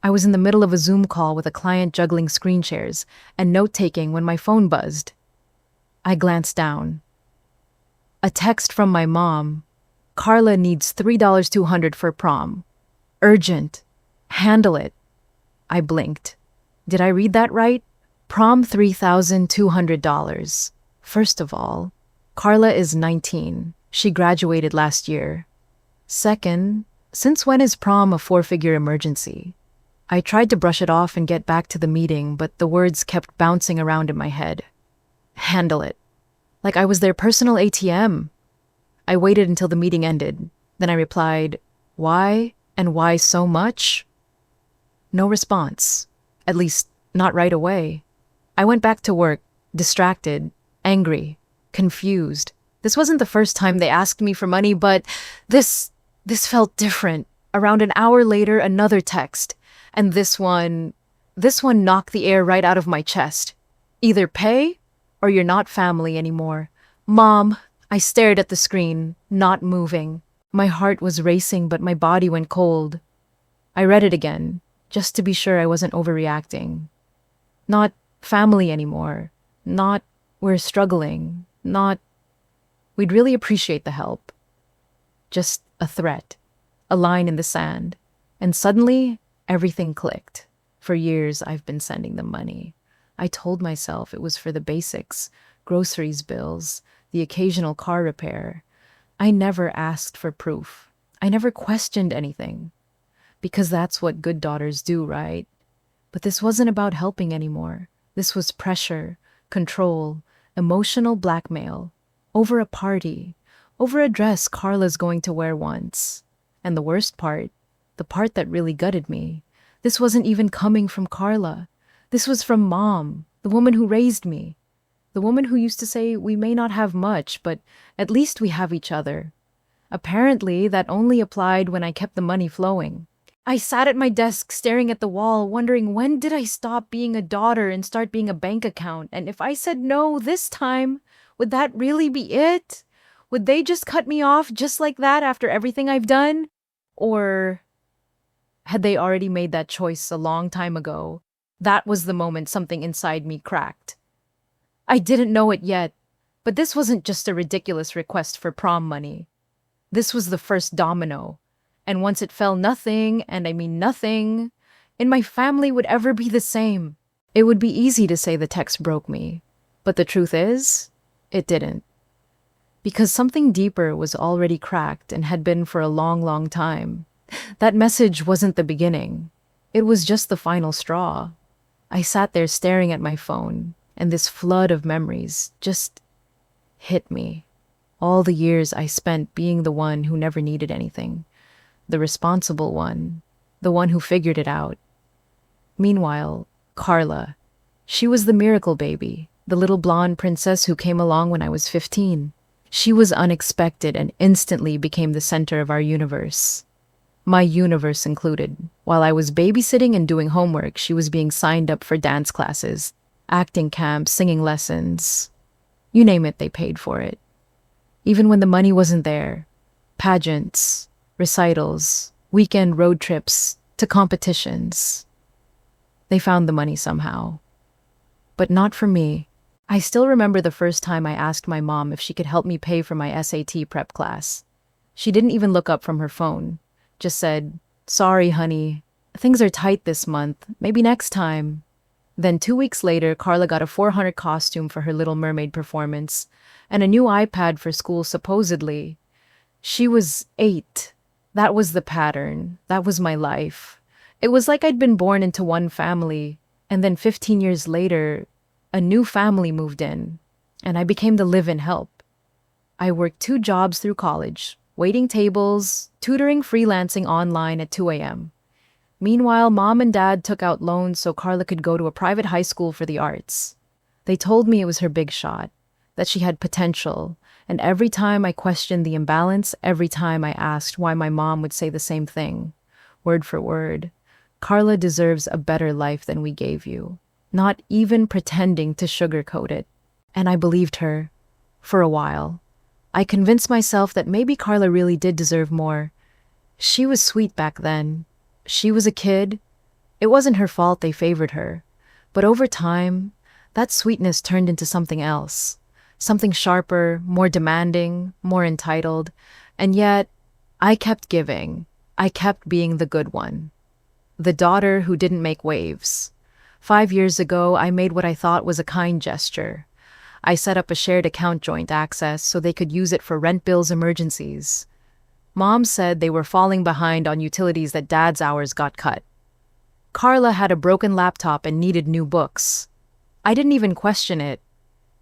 I was in the middle of a Zoom call with a client juggling screen shares and note-taking when my phone buzzed. I glanced down. A text from my mom. Carla needs $3,200 for prom. Urgent. Handle it. I blinked. Did I read that right? Prom $3,200. First of all, Carla is 19. She graduated last year. Second, since when is prom a four-figure emergency? I tried to brush it off and get back to the meeting, but the words kept bouncing around in my head. Handle it. Like I was their personal ATM. I waited until the meeting ended. Then I replied, why and why so much? No response. At least, not right away. I went back to work, distracted, angry, confused. This wasn't the first time they asked me for money, but this felt different. Around an hour later, another text. And this one knocked the air right out of my chest. Either pay or you're not family anymore. Mom, I stared at the screen, not moving. My heart was racing, but my body went cold. I read it again, just to be sure I wasn't overreacting. Not family anymore. Not we're struggling. Not we'd really appreciate the help. Just a threat, a line in the sand. And suddenly, everything clicked. For years, I've been sending them money. I told myself it was for the basics, groceries bills, the occasional car repair. I never asked for proof. I never questioned anything. Because that's what good daughters do, right? But this wasn't about helping anymore. This was pressure, control, emotional blackmail. Over a party, over a dress Carla's going to wear once. And the worst part, the part that really gutted me, this wasn't even coming from Carla. This was from Mom, the woman who raised me. The woman who used to say, we may not have much, but at least we have each other. Apparently, that only applied when I kept the money flowing. I sat at my desk staring at the wall, wondering when did I stop being a daughter and start being a bank account? And if I said no this time, would that really be it? Would they just cut me off just like that after everything I've done? Or had they already made that choice a long time ago? That was the moment something inside me cracked. I didn't know it yet, but this wasn't just a ridiculous request for prom money. This was the first domino. And once it fell, nothing, and I mean nothing, in my family would ever be the same. It would be easy to say the text broke me, but the truth is, it didn't. Because something deeper was already cracked and had been for a long, long time. That message wasn't the beginning. It was just the final straw. I sat there staring at my phone, and this flood of memories just hit me. All the years I spent being the one who never needed anything. The responsible one. The one who figured it out. Meanwhile, Carla. She was the miracle baby, the little blonde princess who came along when I was 15. She was unexpected and instantly became the center of our universe. My universe included. While I was babysitting and doing homework, she was being signed up for dance classes, acting camps, singing lessons. You name it, they paid for it. Even when the money wasn't there. Pageants, recitals, weekend road trips, to competitions. They found the money somehow. But not for me. I still remember the first time I asked my mom if she could help me pay for my SAT prep class. She didn't even look up from her phone. Just said, sorry, honey. Things are tight this month. Maybe next time. Then 2 weeks later, Carla got a $400 costume for her Little Mermaid performance and a new iPad for school, supposedly. She was 8. That was the pattern. That was my life. It was like I'd been born into one family, and then 15 years later, a new family moved in, and I became the live-in help. I worked 2 jobs through college, waiting tables, tutoring, freelancing online at 2 a.m. Meanwhile, Mom and Dad took out loans so Carla could go to a private high school for the arts. They told me it was her big shot, that she had potential, and every time I questioned the imbalance, every time I asked why my mom would say the same thing, word for word, Carla deserves a better life than we gave you. Not even pretending to sugarcoat it. And I believed her. For a while. I convinced myself that maybe Carla really did deserve more. She was sweet back then. She was a kid. It wasn't her fault they favored her. But over time, that sweetness turned into something else. Something sharper, more demanding, more entitled. And yet, I kept giving. I kept being the good one. The daughter who didn't make waves. 5 years ago, I made what I thought was a kind gesture. I set up a shared account joint access so they could use it for rent bills emergencies. Mom said they were falling behind on utilities that Dad's hours got cut. Carla had a broken laptop and needed new books. I didn't even question it.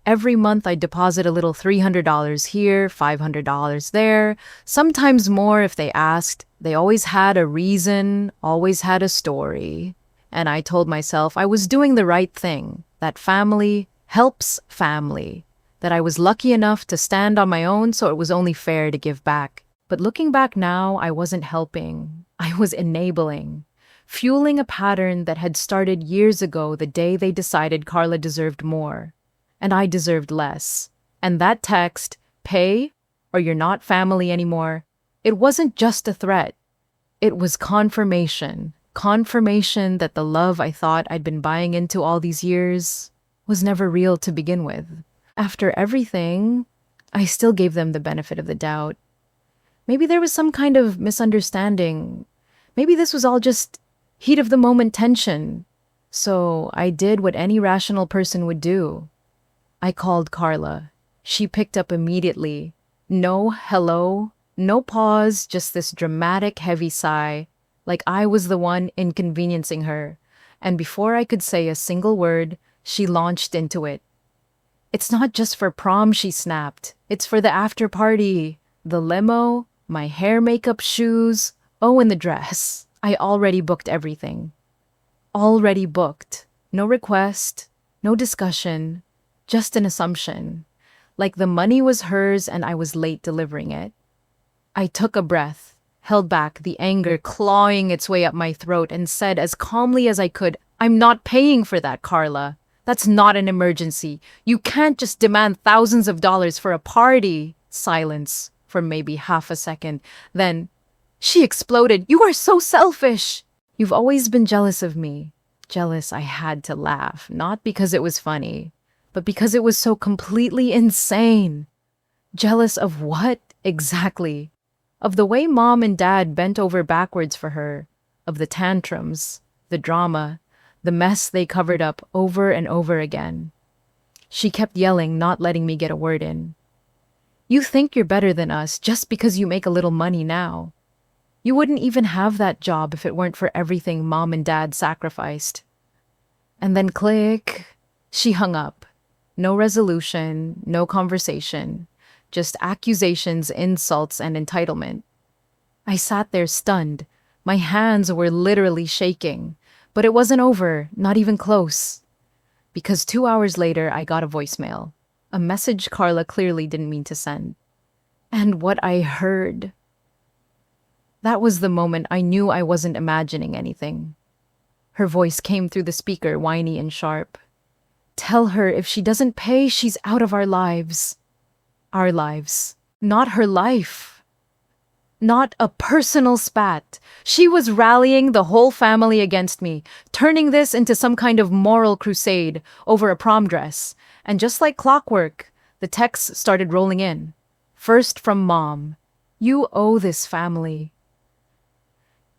Every month I'd deposit a little $300 here, $500 there, sometimes more if they asked. They always had a reason, always had a story. And I told myself I was doing the right thing, that family helps family, that I was lucky enough to stand on my own, so it was only fair to give back. But looking back now, I wasn't helping. I was enabling, fueling a pattern that had started years ago the day they decided Carla deserved more. And I deserved less. And that text, pay or you're not family anymore, it wasn't just a threat. It was confirmation. Confirmation that the love I thought I'd been buying into all these years was never real to begin with. After everything, I still gave them the benefit of the doubt. Maybe there was some kind of misunderstanding. Maybe this was all just heat of the moment tension. So I did what any rational person would do. I called Carla. She picked up immediately. No hello, no pause, just this dramatic, heavy sigh, like I was the one inconveniencing her. And before I could say a single word, she launched into it. It's not just for prom, she snapped. It's for the after party. The limo, my hair, makeup, shoes. Oh, and the dress. I already booked everything. Already booked. No request, no discussion, just an assumption. Like the money was hers and I was late delivering it. I took a breath, held back, the anger clawing its way up my throat, and said as calmly as I could, I'm not paying for that, Carla. That's not an emergency. You can't just demand thousands of dollars for a party. Silence for maybe half a second. Then she exploded. You are so selfish. You've always been jealous of me. Jealous, I had to laugh, not because it was funny, but because it was so completely insane. Jealous of what exactly? Of the way Mom and Dad bent over backwards for her, of the tantrums, the drama, the mess they covered up over and over again. She kept yelling, not letting me get a word in. You think you're better than us just because you make a little money now. You wouldn't even have that job if it weren't for everything Mom and Dad sacrificed. And then click, she hung up. No resolution, no conversation, just accusations, insults, and entitlement. I sat there stunned. My hands were literally shaking. But it wasn't over, not even close. Because 2 hours later, I got a voicemail. A message Carla clearly didn't mean to send. And what I heard. That was the moment I knew I wasn't imagining anything. Her voice came through the speaker, whiny and sharp. Tell her if she doesn't pay, she's out of our lives. Our lives. Not her life. Not a personal spat. She was rallying the whole family against me, turning this into some kind of moral crusade over a prom dress. And just like clockwork, the texts started rolling in. First from Mom. You owe this family.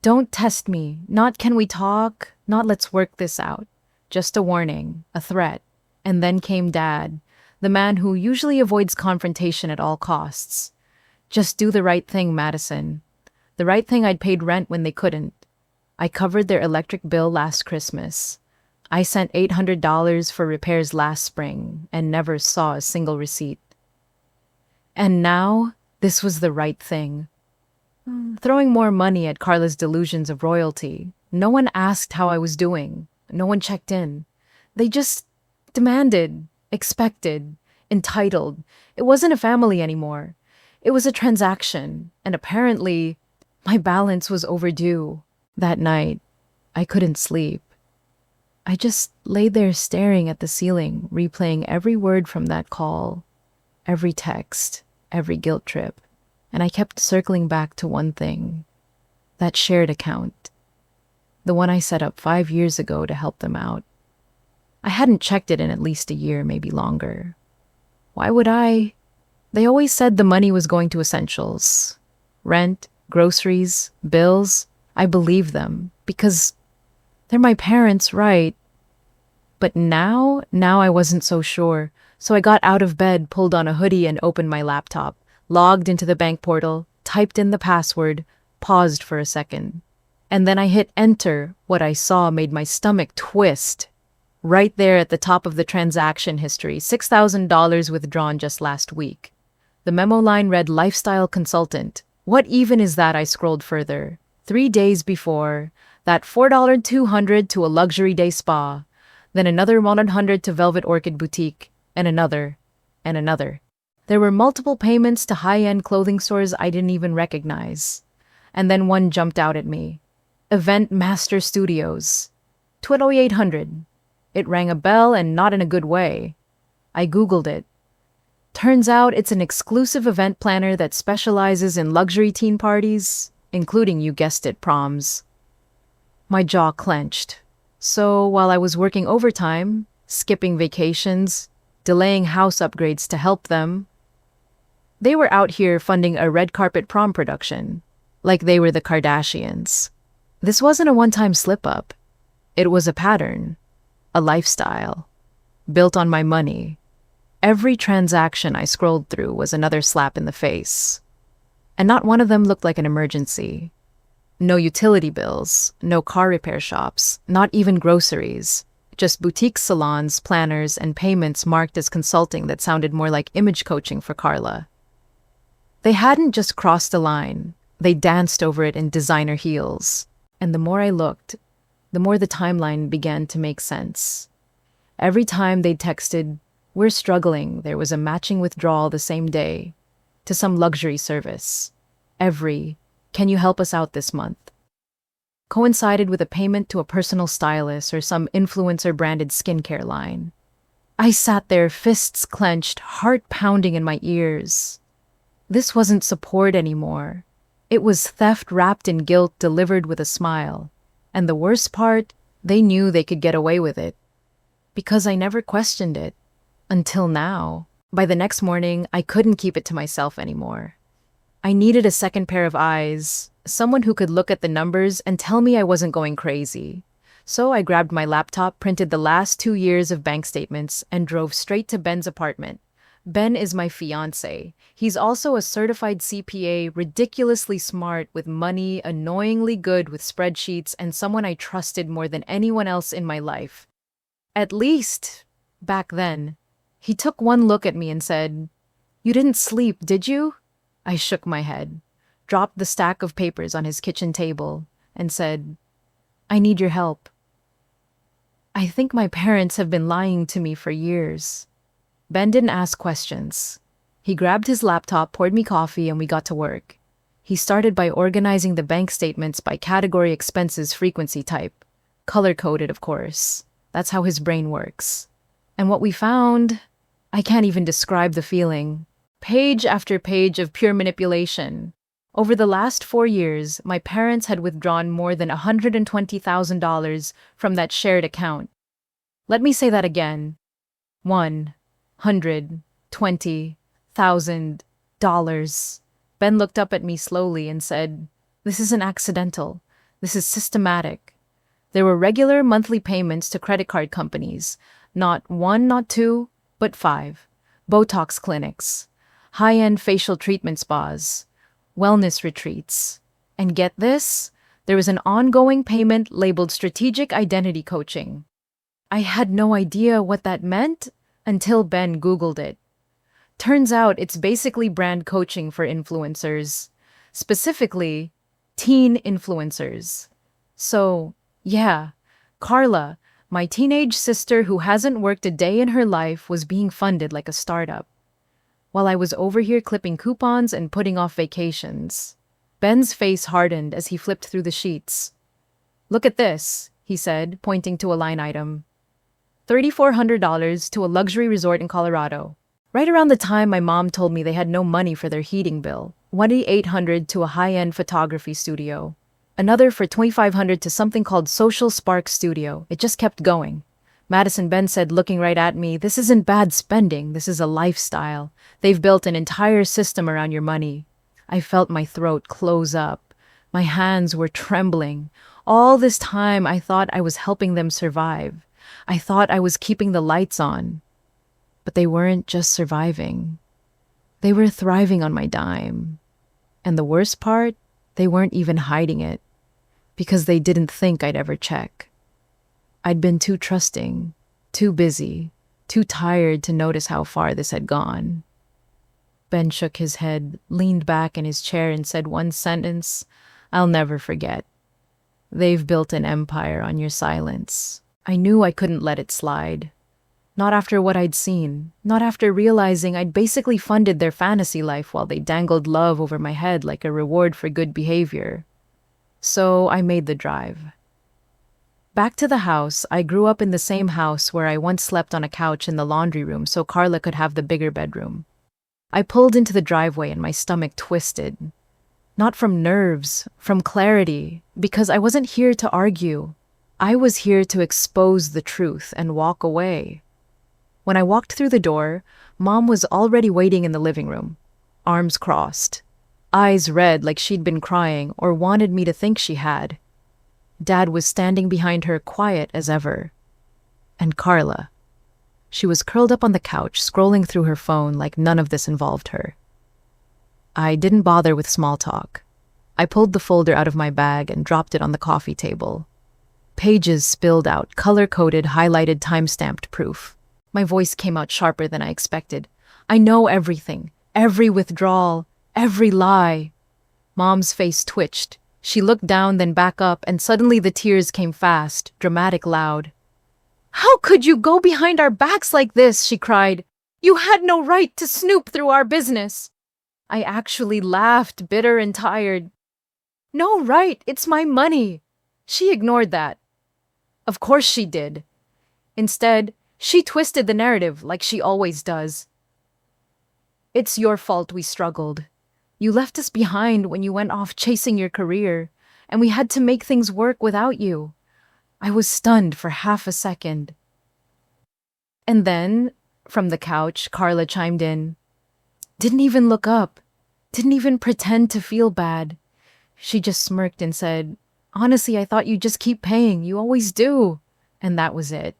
Don't test me. Not can we talk, not let's work this out. Just a warning, a threat. And then came Dad, the man who usually avoids confrontation at all costs. Just do the right thing, Madison. The right thing. I'd paid rent when they couldn't. I covered their electric bill last Christmas. I sent $800 for repairs last spring and never saw a single receipt. And now, this was the right thing. Throwing more money at Carla's delusions of royalty. No one asked how I was doing. No one checked in. They just demanded, expected, entitled. It wasn't a family anymore. It was a transaction, and apparently, my balance was overdue. That night, I couldn't sleep. I just lay there staring at the ceiling, replaying every word from that call, every text, every guilt trip, and I kept circling back to one thing, that shared account. the one I set up 5 years ago to help them out. I hadn't checked it in at least a year, maybe longer. Why would I? They always said the money was going to essentials. Rent, groceries, bills. I believed them because they're my parents, right? But now I wasn't so sure. So I got out of bed, pulled on a hoodie, and opened my laptop, logged into the bank portal, typed in the password, paused for a second. And then I hit enter. What I saw made my stomach twist. Right there at the top of the transaction history, $6,000 withdrawn just last week. The memo line read lifestyle consultant. What even is that? I scrolled further. 3 days before, that $4,200 to a luxury day spa, then another $100 to Velvet Orchid Boutique, and another. There were multiple payments to high-end clothing stores I didn't even recognize. And then one jumped out at me. Event Master Studios. 2,800. It rang a bell, and not in a good way. I Googled it. Turns out it's an exclusive event planner that specializes in luxury teen parties, including, you guessed it, proms. My jaw clenched. So while I was working overtime, skipping vacations, delaying house upgrades to help them, they were out here funding a red carpet prom production, like they were the Kardashians. This wasn't a one-time slip-up. It was a pattern, a lifestyle, built on my money. Every transaction I scrolled through was another slap in the face. And not one of them looked like an emergency. No utility bills, no car repair shops, not even groceries. Just boutique salons, planners, and payments marked as consulting that sounded more like image coaching for Carla. They hadn't just crossed a line. They danced over it in designer heels. And the more I looked, the more the timeline began to make sense. Every time they texted, "We're struggling," there was a matching withdrawal the same day to some luxury service. "Can you help us out this month?" coincided with a payment to a personal stylist or some influencer-branded skincare line. I sat there, fists clenched, heart pounding in my ears. This wasn't support anymore. It was theft wrapped in guilt, delivered with a smile. And the worst part, they knew they could get away with it. Because I never questioned it. Until now. By the next morning, I couldn't keep it to myself anymore. I needed a second pair of eyes, someone who could look at the numbers and tell me I wasn't going crazy. So I grabbed my laptop, printed the last 2 years of bank statements, and drove straight to Ben's apartment. Ben is my fiancé. He's also a certified CPA, ridiculously smart with money, annoyingly good with spreadsheets, and someone I trusted more than anyone else in my life. At least, back then. He took one look at me and said, "You didn't sleep, did you?" I shook my head, dropped the stack of papers on his kitchen table, and said, "I need your help. I think my parents have been lying to me for years." Ben didn't ask questions. He grabbed his laptop, poured me coffee, and we got to work. He started by organizing the bank statements by category, expenses, frequency type. Color-coded, of course. That's how his brain works. And what we found, I can't even describe the feeling. Page after page of pure manipulation. Over the last 4 years, my parents had withdrawn more than $120,000 from that shared account. Let me say that again. $120,000. Ben looked up at me slowly and said, "This isn't accidental. This is systematic." There were regular monthly payments to credit card companies. Not 1, not 2, but 5. Botox clinics. High-end facial treatment spas. Wellness retreats. And get this, there was an ongoing payment labeled Strategic Identity Coaching. I had no idea what that meant until Ben Googled it. Turns out it's basically brand coaching for influencers. Specifically, teen influencers. So, yeah, Carla, my teenage sister who hasn't worked a day in her life, was being funded like a startup. While I was over here clipping coupons and putting off vacations. Ben's face hardened as he flipped through the sheets. "Look at this," he said, pointing to a line item. $3,400 to a luxury resort in Colorado. Right around the time my mom told me they had no money for their heating bill. $2,800 to a high-end photography studio. Another for 2,500 to something called Social Spark Studio. It just kept going. Madison Ben said, looking right at me, "This isn't bad spending, this is a lifestyle. They've built an entire system around your money." I felt my throat close up. My hands were trembling. All this time, I thought I was helping them survive. I thought I was keeping the lights on. But they weren't just surviving. They were thriving on my dime. And the worst part, they weren't even hiding it, because they didn't think I'd ever check. I'd been too trusting, too busy, too tired to notice how far this had gone. Ben shook his head, leaned back in his chair, and said one sentence I'll never forget. "They've built an empire on your silence." I knew I couldn't let it slide. Not after what I'd seen, not after realizing I'd basically funded their fantasy life while they dangled love over my head like a reward for good behavior. So I made the drive. Back to the house. I grew up in the same house where I once slept on a couch in the laundry room so Carla could have the bigger bedroom. I pulled into the driveway and my stomach twisted. Not from nerves, from clarity, because I wasn't here to argue. I was here to expose the truth and walk away. When I walked through the door, Mom was already waiting in the living room, arms crossed, eyes red like she'd been crying or wanted me to think she had. Dad was standing behind her, quiet as ever. And Carla. She was curled up on the couch, scrolling through her phone like none of this involved her. I didn't bother with small talk. I pulled the folder out of my bag and dropped it on the coffee table. Pages spilled out, color-coded, highlighted, time-stamped proof. My voice came out sharper than I expected. "I know everything, every withdrawal, every lie." Mom's face twitched. She looked down, then back up, and suddenly the tears came fast, dramatic, loud. "How could you go behind our backs like this?" she cried. "You had no right to snoop through our business." I actually laughed, bitter and tired. "No right, it's my money." She ignored that. Of course she did. Instead, she twisted the narrative like she always does. "It's your fault we struggled. You left us behind when you went off chasing your career, and we had to make things work without you." I was stunned for half a second. And then, from the couch, Carla chimed in. Didn't even look up. Didn't even pretend to feel bad. She just smirked and said, "Honestly, I thought you'd just keep paying. You always do." And that was it.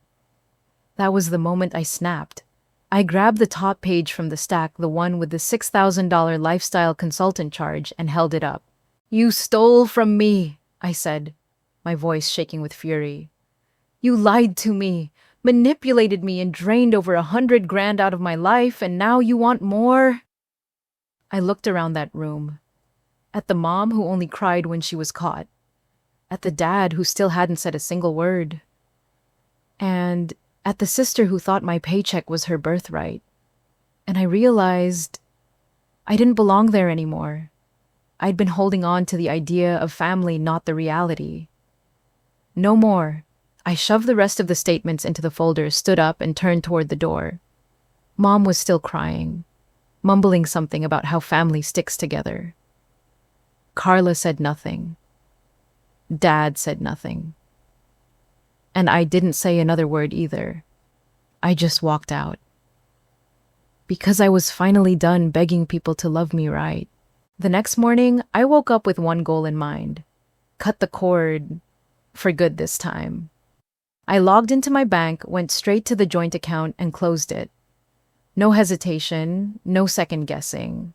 That was the moment I snapped. I grabbed the top page from the stack, the one with the $6,000 lifestyle consultant charge, and held it up. "You stole from me," I said, my voice shaking with fury. "You lied to me, manipulated me, and drained over $100,000 out of my life, and now you want more?" I looked around that room. At the mom who only cried when she was caught. At the dad who still hadn't said a single word. And at the sister who thought my paycheck was her birthright. And I realized I didn't belong there anymore. I'd been holding on to the idea of family, not the reality. No more. I shoved the rest of the statements into the folder, stood up, and turned toward the door. Mom was still crying, mumbling something about how family sticks together. Carla said nothing. Dad said nothing. And I didn't say another word either. I just walked out. Because I was finally done begging people to love me right. The next morning, I woke up with one goal in mind. Cut the cord for good this time. I logged into my bank, went straight to the joint account, and closed it. No hesitation, no second guessing.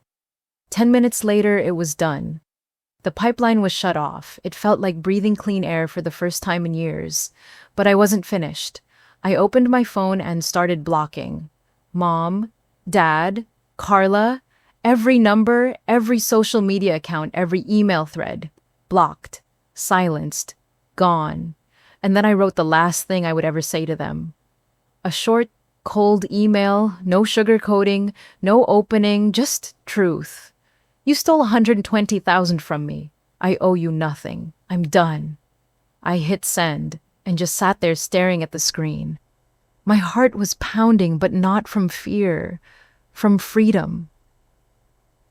10 minutes later, it was done. The pipeline was shut off. It felt like breathing clean air for the first time in years. But I wasn't finished. I opened my phone and started blocking. Mom, Dad, Carla, every number, every social media account, every email thread. Blocked, silenced, gone. And then I wrote the last thing I would ever say to them. A short, cold email, no sugarcoating, no opening, just truth. You stole $120,000 from me. I owe you nothing. I'm done. I hit send and just sat there staring at the screen. My heart was pounding, but not from fear, from freedom.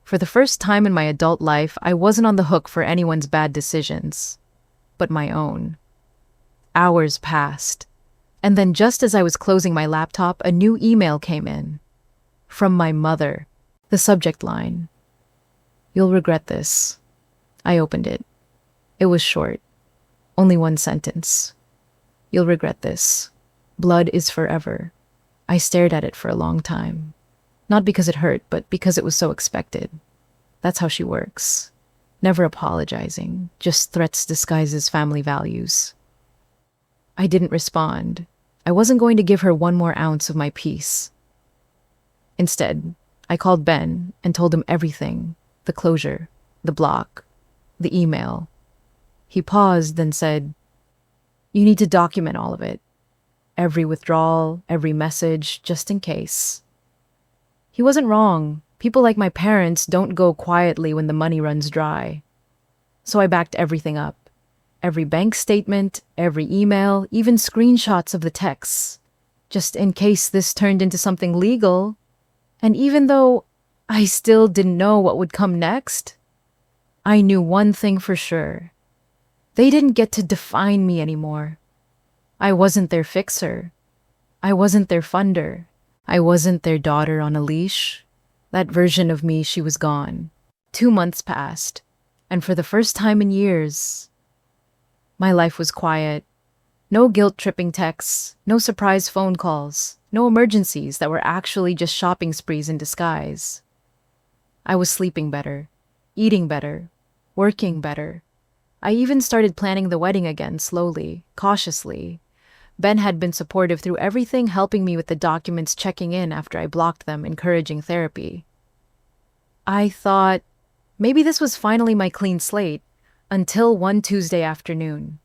For the first time in my adult life, I wasn't on the hook for anyone's bad decisions. but my own. Hours passed, and then just as I was closing my laptop, a new email came in. From my mother. The subject line: "You'll regret this." I opened it. It was short. Only one sentence. "You'll regret this. Blood is forever." I stared at it for a long time. Not because it hurt, but because it was so expected. That's how she works. Never apologizing, just threats disguised as family values. I didn't respond. I wasn't going to give her one more ounce of my peace. Instead, I called Ben and told him everything: the closure, the block, the email. He paused, then said, "You need to document all of it. Every withdrawal, every message, just in case." He wasn't wrong. People like my parents don't go quietly when the money runs dry. So I backed everything up. Every bank statement, every email, even screenshots of the texts. Just in case this turned into something legal. And even though I still didn't know what would come next, I knew one thing for sure. They didn't get to define me anymore. I wasn't their fixer. I wasn't their funder. I wasn't their daughter on a leash. That version of me, she was gone. 2 months passed, and for the first time in years, my life was quiet. No guilt-tripping texts, no surprise phone calls, no emergencies that were actually just shopping sprees in disguise. I was sleeping better, eating better, working better. I even started planning the wedding again, slowly, cautiously. Ben had been supportive through everything, helping me with the documents, checking in after I blocked them, encouraging therapy. I thought maybe this was finally my clean slate, until one Tuesday afternoon.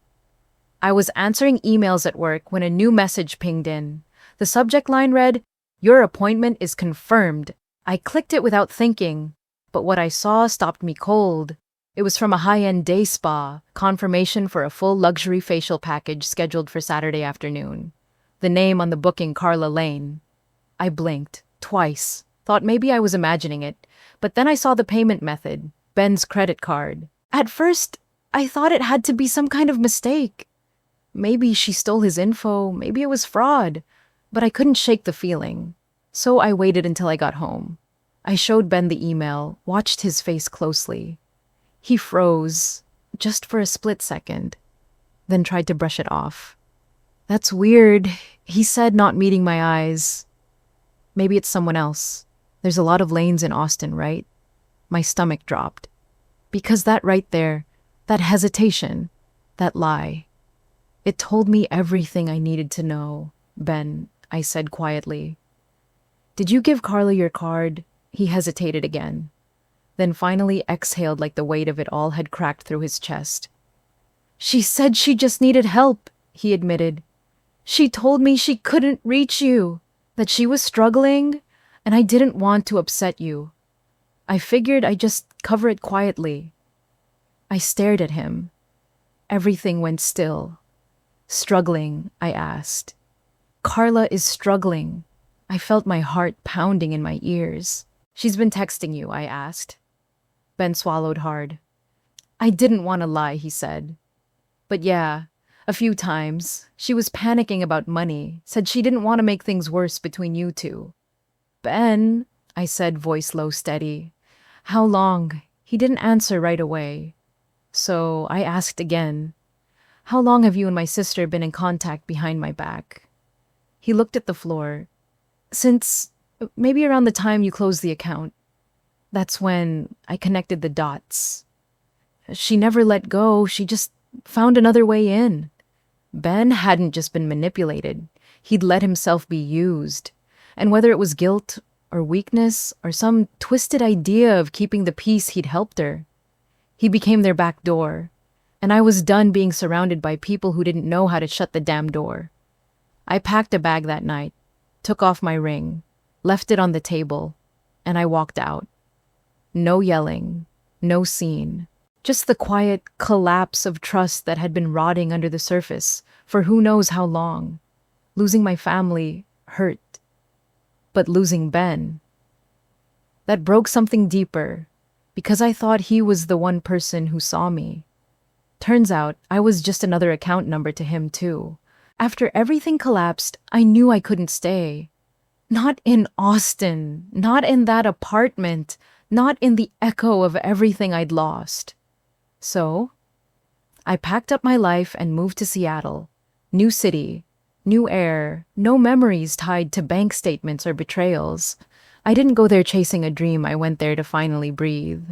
I was answering emails at work when a new message pinged in. The subject line read, "Your appointment is confirmed." I clicked it without thinking, but what I saw stopped me cold. It was from a high-end day spa, confirmation for a full luxury facial package scheduled for Saturday afternoon. The name on the booking, Carla Lane. I blinked, twice, thought maybe I was imagining it, but then I saw the payment method, Ben's credit card. At first, I thought it had to be some kind of mistake. Maybe she stole his info, maybe it was fraud, but I couldn't shake the feeling. So I waited until I got home. I showed Ben the email, watched his face closely. He froze, just for a split second, then tried to brush it off. "That's weird," he said, not meeting my eyes. "Maybe it's someone else. There's a lot of lanes in Austin, right?" My stomach dropped. Because that right there, that hesitation, that lie, it told me everything I needed to know. "Ben," I said quietly. "Did you give Carla your card?" He hesitated again, then finally exhaled like the weight of it all had cracked through his chest. "She said she just needed help," he admitted. "She told me she couldn't reach you, that she was struggling, and I didn't want to upset you. I figured I'd just cover it quietly." I stared at him. Everything went still. "Struggling?" I asked. "Carla is struggling." I felt my heart pounding in my ears. "She's been texting you?" I asked. Ben swallowed hard. "I didn't want to lie," he said. "But yeah, a few times. She was panicking about money, said she didn't want to make things worse between you two." "Ben," I said, voice low, steady. "How long?" He didn't answer right away. So I asked again, "How long have you and my sister been in contact behind my back?" He looked at the floor. "Since maybe around the time you closed the account." That's when I connected the dots. She never let go, she just found another way in. Ben hadn't just been manipulated, he'd let himself be used. And whether it was guilt or weakness or some twisted idea of keeping the peace, he'd helped her. He became their back door, and I was done being surrounded by people who didn't know how to shut the damn door. I packed a bag that night, took off my ring, left it on the table, and I walked out. No yelling, no scene, just the quiet collapse of trust that had been rotting under the surface for who knows how long. Losing my family hurt, but losing Ben, that broke something deeper, because I thought he was the one person who saw me. Turns out I was just another account number to him, too. After everything collapsed, I knew I couldn't stay. Not in Austin, not in that apartment, not in the echo of everything I'd lost. So, I packed up my life and moved to Seattle. New city, new air, no memories tied to bank statements or betrayals. I didn't go there chasing a dream, I went there to finally breathe.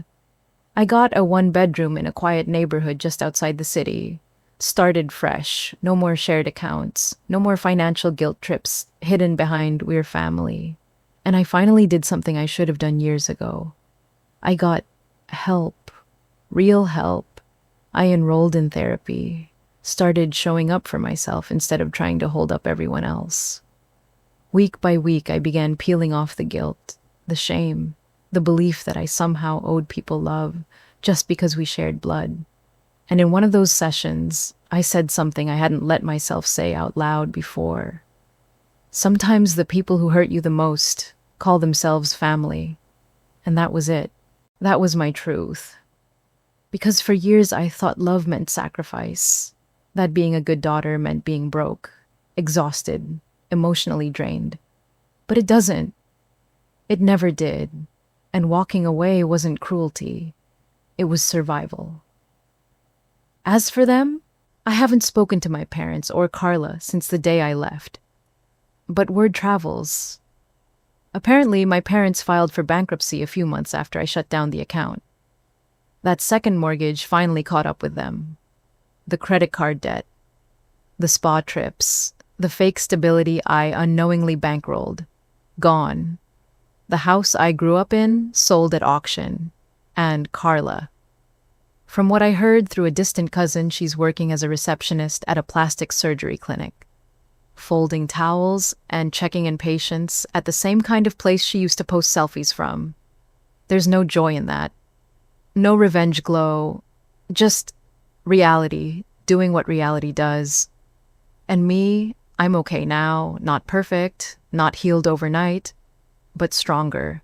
I got a one-bedroom in a quiet neighborhood just outside the city. Started fresh, no more shared accounts, no more financial guilt trips hidden behind "we're family." And I finally did something I should have done years ago. I got help, real help. I enrolled in therapy, started showing up for myself instead of trying to hold up everyone else. Week by week, I began peeling off the guilt, the shame, the belief that I somehow owed people love just because we shared blood. And in one of those sessions, I said something I hadn't let myself say out loud before. Sometimes the people who hurt you the most call themselves family. And that was it. That was my truth. Because for years I thought love meant sacrifice, that being a good daughter meant being broke, exhausted, emotionally drained. But it doesn't. It never did. And walking away wasn't cruelty. It was survival. As for them, I haven't spoken to my parents or Carla since the day I left. But word travels. Apparently, my parents filed for bankruptcy a few months after I shut down the account. That second mortgage finally caught up with them. The credit card debt, the spa trips, the fake stability I unknowingly bankrolled. Gone. The house I grew up in sold at auction. And Carla. From what I heard through a distant cousin, she's working as a receptionist at a plastic surgery clinic, folding towels and checking in patients at the same kind of place she used to post selfies from. There's no joy in that. No revenge glow, just reality, doing what reality does. And me, I'm okay now, not perfect, not healed overnight, but stronger,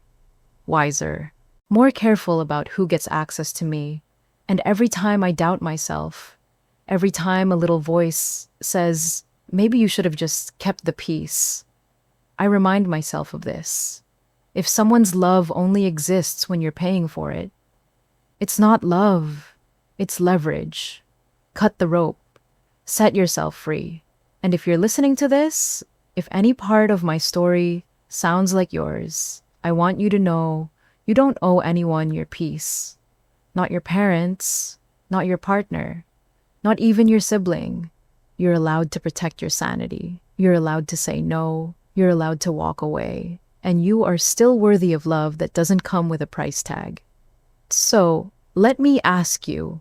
wiser, more careful about who gets access to me. And every time I doubt myself, every time a little voice says, maybe you should have just kept the peace, I remind myself of this. If someone's love only exists when you're paying for it, it's not love, it's leverage. Cut the rope, set yourself free. And if you're listening to this, if any part of my story sounds like yours, I want you to know you don't owe anyone your peace. Not your parents, not your partner, not even your sibling. You're allowed to protect your sanity. You're allowed to say no. You're allowed to walk away. And you are still worthy of love that doesn't come with a price tag. So, let me ask you,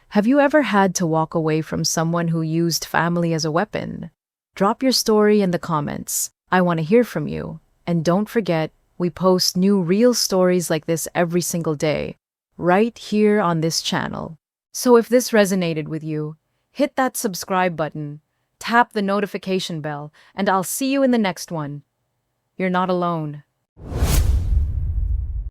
have you ever had to walk away from someone who used family as a weapon? Drop your story in the comments. I want to hear from you. And don't forget, we post new real stories like this every single day, right here on this channel. So if this resonated with you, hit that subscribe button, tap the notification bell, and I'll see you in the next one. You're not alone.